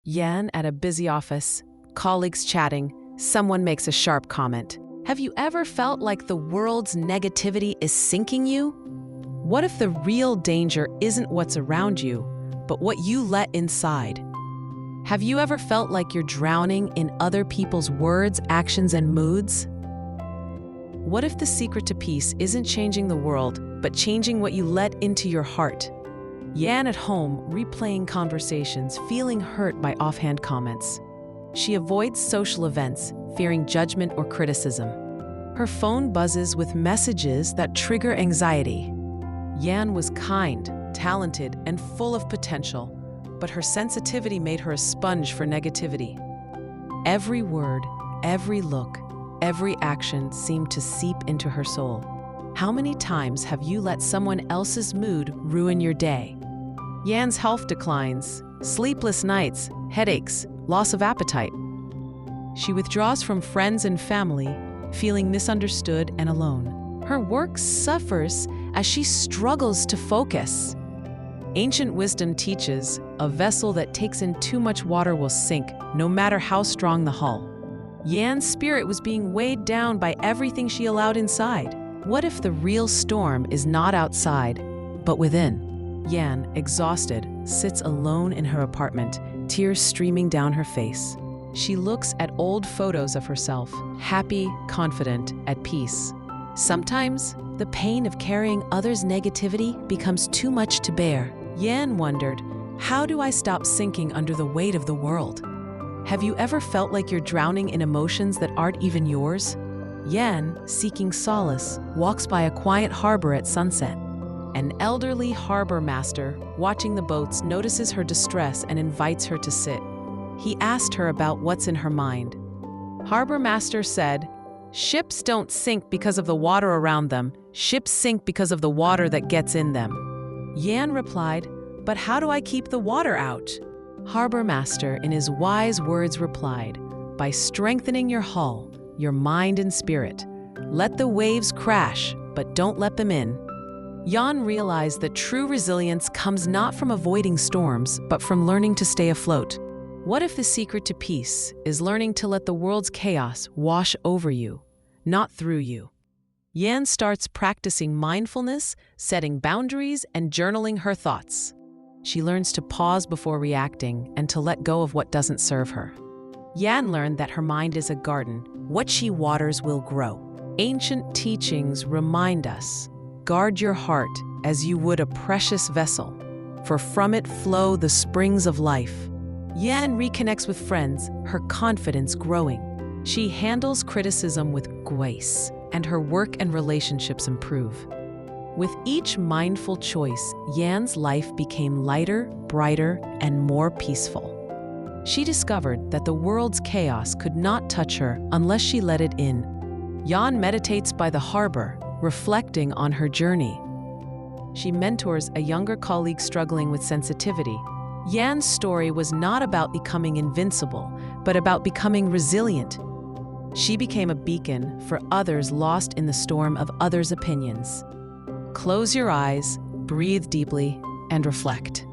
Yan at a busy office, colleagues chatting, someone makes a sharp comment. Have you ever felt like the world's negativity is sinking you? What if the real danger isn't what's around you, but what you let inside? Have you ever felt like you're drowning in other people's words, actions, and moods? What if the secret to peace isn't changing the world, but changing what you let into your heart? Yan at home, replaying conversations, feeling hurt by offhand comments. She avoids social events, fearing judgment or criticism. Her phone buzzes with messages that trigger anxiety. Yan was kind, talented, and full of potential, but her sensitivity made her a sponge for negativity. Every word, every look, every action seemed to seep into her soul. How many times have you let someone else's mood ruin your day? Yan's health declines, sleepless nights, headaches, loss of appetite. She withdraws from friends and family, feeling misunderstood and alone. Her work suffers as she struggles to focus. Ancient wisdom teaches, a vessel that takes in too much water will sink, no matter how strong the hull. Yan's spirit was being weighed down by everything she allowed inside. What if the real storm is not outside, but within? Yan, exhausted, sits alone in her apartment, tears streaming down her face. She looks at old photos of herself, happy, confident, at peace. Sometimes, the pain of carrying others' negativity becomes too much to bear. Yan wondered, how do I stop sinking under the weight of the world? Have you ever felt like you're drowning in emotions that aren't even yours? Yan, seeking solace, walks by a quiet harbor at sunset. An elderly harbor master, watching the boats, notices her distress and invites her to sit. He asked her about what's in her mind. Harbor master said, "Ships don't sink because of the water around them. Ships sink because of the water that gets in them." Yan replied, "But how do I keep the water out?" Harbor master, in his wise words, replied, "By strengthening your hull, your mind and spirit. Let the waves crash, but don't let them in." Yan realized that true resilience comes not from avoiding storms, but from learning to stay afloat. What if the secret to peace is learning to let the world's chaos wash over you, not through you? Yan starts practicing mindfulness, setting boundaries, and journaling her thoughts. She learns to pause before reacting and to let go of what doesn't serve her. Yan learned that her mind is a garden. What she waters will grow. Ancient teachings remind us, guard your heart as you would a precious vessel, for from it flow the springs of life. Yan reconnects with friends, her confidence growing. She handles criticism with grace, and her work and relationships improve. With each mindful choice, Yan's life became lighter, brighter, and more peaceful. She discovered that the world's chaos could not touch her unless she let it in. Yan meditates by the harbor, reflecting on her journey. She mentors a younger colleague struggling with sensitivity. Yan's story was not about becoming invincible, but about becoming resilient. She became a beacon for others lost in the storm of others' opinions. Close your eyes, breathe deeply, and reflect.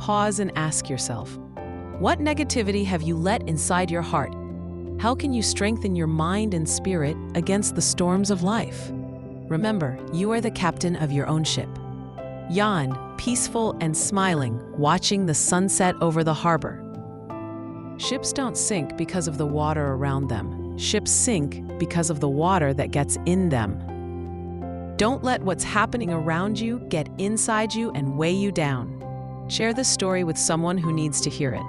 Pause and ask yourself, what negativity have you let inside your heart? How can you strengthen your mind and spirit against the storms of life? Remember, you are the captain of your own ship. Yan, peaceful and smiling, watching the sunset over the harbor. Ships don't sink because of the water around them. Ships sink because of the water that gets in them. Don't let what's happening around you get inside you and weigh you down. Share this story with someone who needs to hear it.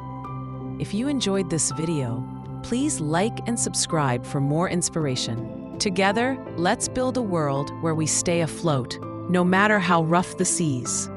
If you enjoyed this video, please like and subscribe for more inspiration. Together, let's build a world where we stay afloat, no matter how rough the seas.